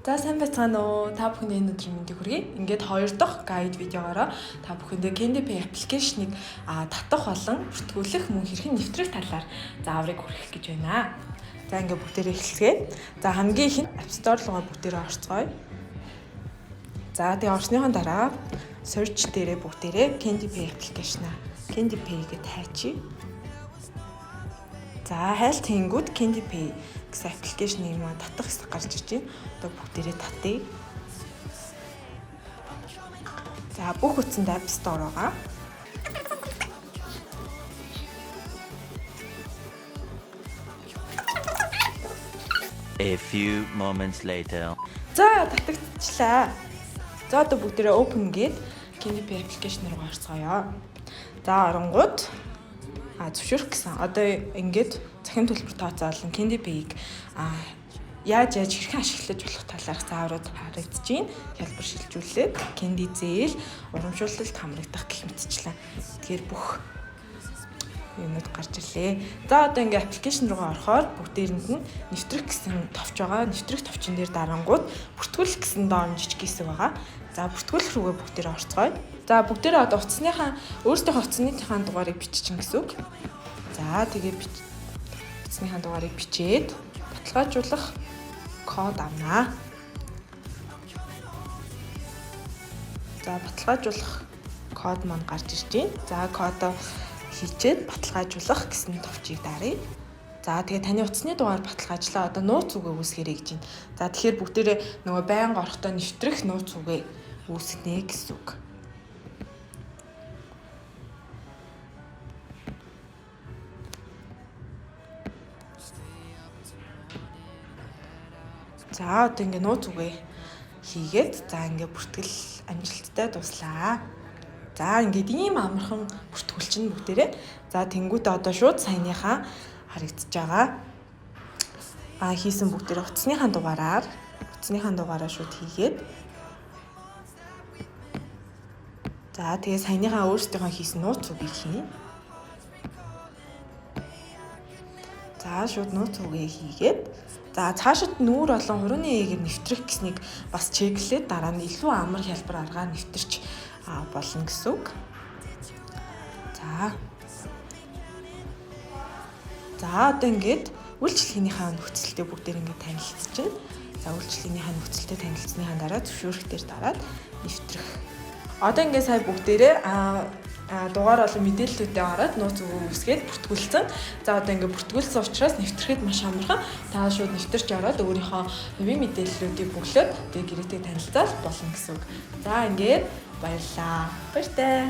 За сайн байцгаана уу. Та бүхэний энэ өдрийн мэндийг хүргэе. Ингээд 2 дахь гайд видеогаараа та бүхэндээ Candy Pay аппликейшнийг татах болон бүртгүүлэх мөн хэрхэн нэвтрэх талаар зааврыг хүргэх гэж байна. За ингээд бүгдээрээ эхэлцгээе. За хамгийн ихэнд App Store руугаа бүгдээрээ орцгоё. За тэгээ орсныхон дараа search дээрээ бүгдээрээ Candy Pay аппликейшнаа Candy Pay гэж тайчи. За хайлт хийнгүүд Candy Pay гэсэн аппликейшн юм татах хэсэг гарч ирж байна. Одоо бүгдээрээ татъя. За бүх утсанд App Store байгаа. A few moments later. За татагдчихлаа. За одоо бүгдээрээ open гээд Candy Pay аппликейшн руу орцгоё. За оронгууд зөвшөөрөх гэсэн. Одоо ингээд захин төлбөр тооцоолон Candy Pay-г яаж хэрхэн ашиглаж болох талаарх зааврууд харагдаж байна. Хялбар шилжүүлээд Candy зээл, урамшуулалт хамрагдах гэх мэтчлэн. Тэгэхээр бүх юмуд гарч ирлээ. За одоо ингээд аппликейшн руугаа орохоор бүгдээрэнд нь нэвтрэх гэсэн товч байгаа. Нэвтрэх товчон дээр дарангууд бүртгүүлэх гэсэн доор жижиг хэсэг байгаа. За бүртгүүлэх рүүгээ бүгдээрээ орцгоё. За бүгдээрээ одоо утасныхаа өөрсдийнхөө утасныхаа дугаарыг биччихин гэсэн үг. За тэгээ утасныхаа дугаарыг бичээд баталгаажуулах код авнаа. За баталгаажуулах код маань гарч ирж байна. За кодоо хийчээд баталгаажуулах гэсэн товчийг даръя. За тэгээ таны утасны дугаар баталгаажлаа. Одоо нууц үгээ үүсгэрэй гэж байна. За тэгэхээр бүгдээрээ нөгөө байнга орохдоо нэвтрэх нууц үгээ үүсгэнэ гэсэн үг. За одоо ингээ нууц үгээ хийгээд за ингээ бүртгэл амжилттай дуслаа. За ингээд ийм амархан бүртгүүлчин бүгдээрээ. За тэнгуүтэ одоо шууд саяныхаа харагдаж байгаа. Хийсэн бүгдээрээ утасныхаа дугаараар шууд хийгээд. За тэгээ саяныхаа өөрсдийнхөө хийсэн нууц үгийг хийнэ. За шууд нууц үгээ хийгээд. За цаашид нүүр болон хурууны ээгээр нэвтрэх гэснийг бас чеклээд дараа нь илүү амар хялбар аргаар нэвтэрч болно гэсэн үг. За одоо ингээд үйлчлэгийнхаа нөхцөлтэй бүгдээр ингээд танилцчихна. За үйлчлэгийнхаа нөхцөлтэй танилцсныхаа дараа зөвшөөрөх дээр дараад нэвтрэх. Одоо ингээд сая бүгдээрээ дугаар болон мэдээллүүдээ ороод нууц үгээ үүсгээд бүртгүүлсэн. За одоо ингээд бүртгүүлсэн учраас нэвтрэхэд маш амархан. Та шууд нэвтэрч ороод өөрийнхөө хувийн мэдээллүүдийг бүглөөд тэгээ гэрээтэй танилцаад болно гэсэн үг. За ингээд баярлалаа. Баяртай.